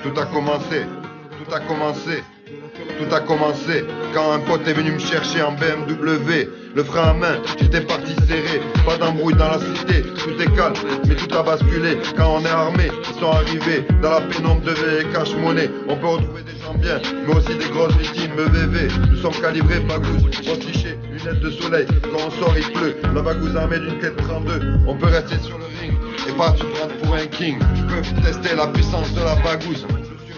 Tout a commencé, tout a commencé, tout a commencé quand un pote est venu me chercher en BMW. Le frein à main, j'étais parti serré, pas d'embrouille dans la cité, tout est calme, mais tout a basculé quand on est armé. Ils sont arrivés dans la pénombre de VV cash monnaie. On peut retrouver des gens bien, mais aussi des grosses victimes VV. Nous sommes calibrés, bagousse, postichés, lunettes de soleil. Quand on sort il pleut, la bagousse armée d'une quête 32. On peut rester sur le ring et pas se prendre pour un king. Tu peux tester la puissance de la bagousse.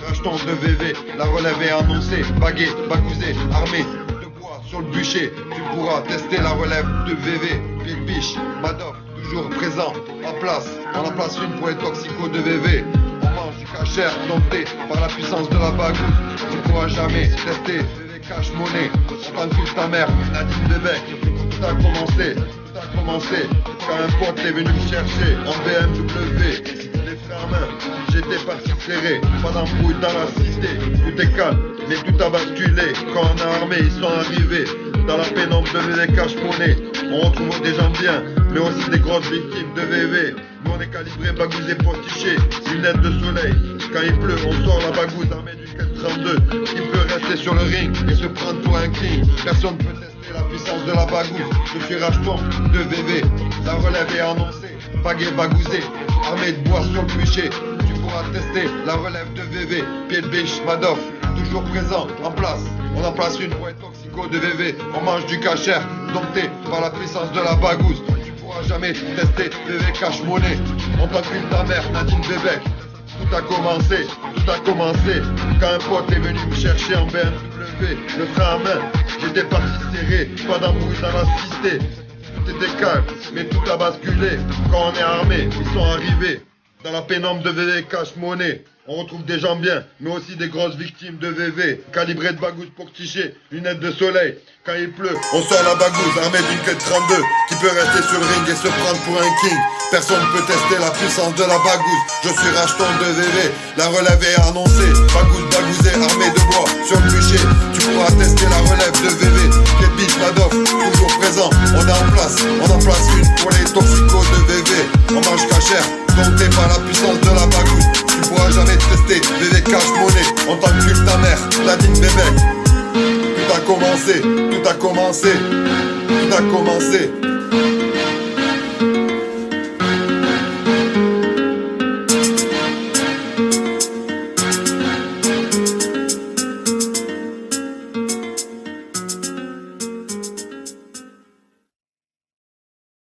Racheton de VV, la relève est annoncée, bagué, bagousé, armé de bois sur le bûcher. Tu pourras tester la relève de VV, Big Biche, Madoff, toujours présent, en place. On en place une pour les toxicos de VV. On mange du cachère dompté par la puissance de la bagousse. Tu pourras jamais tester VV cash monnaie. On t'encule ta mère, Nadine Bébé. Tout a commencé, tout a commencé quand un pote est venu me chercher en BMW. Les frères main, j'étais parti serré, pas d'embrouille dans la cité, tout est calme, mais tout a basculé. Quand on est armé, ils sont arrivés dans la pénombre de VV cash monnaie. On retrouve des gens bien, mais aussi des grosses victimes de VV. Nous on est calibrés, bagousés, postichés, lunettes de soleil. Quand il pleut, on sort la bagousse armée d'une 432 qui peut rester sur le ring et se prendre pour un king. Personne ne peut tester la puissance de la bagousse. Je suis racheton de VV, la relève est annoncée, bagué, bagousé, armé de bois sur le bûcher. Tu pourras tester la relève de VV, pied de biche, Madoff, toujours présent, en place. On en place une pour être toxico de VV. On mange du cachère, dompté par la puissance de la bagousse. Tu pourras jamais tester VV cash monnaie. On t'encule ta mère, Nadine Bébé. Tout a commencé quand un pote est venu me chercher en BMW. Le frein à main, j'étais parti serré, pas d'embrouille dans la cité. Tout était calme, mais tout a basculé quand on est armé. Ils sont arrivés dans la pénombre de VV cash monnaie. On retrouve des gens bien, mais aussi des grosses victimes de VV. Calibrés de bagousse pour ticher, lunettes de soleil. Quand il pleut, on sort la bagousse armée d'une quête 32 qui peut rester sur le ring et se prendre pour un king. Personne ne peut tester la puissance de la bagousse. Je suis racheton de VV, la relève est annoncée. Bagousse bagousée, armée de bois sur le bûcher. Tu pourras tester la relève de VV. Kebis, Madoff, toujours présent. On est en place une pour les toxicos de VV. On mange cachère, dompté par la puissance de la bagousse. Tu pourras jamais tester VV cash monnaie. On t'encule ta mère, Nadine Bébé. Tout a commencé, tout a commencé, tout a commencé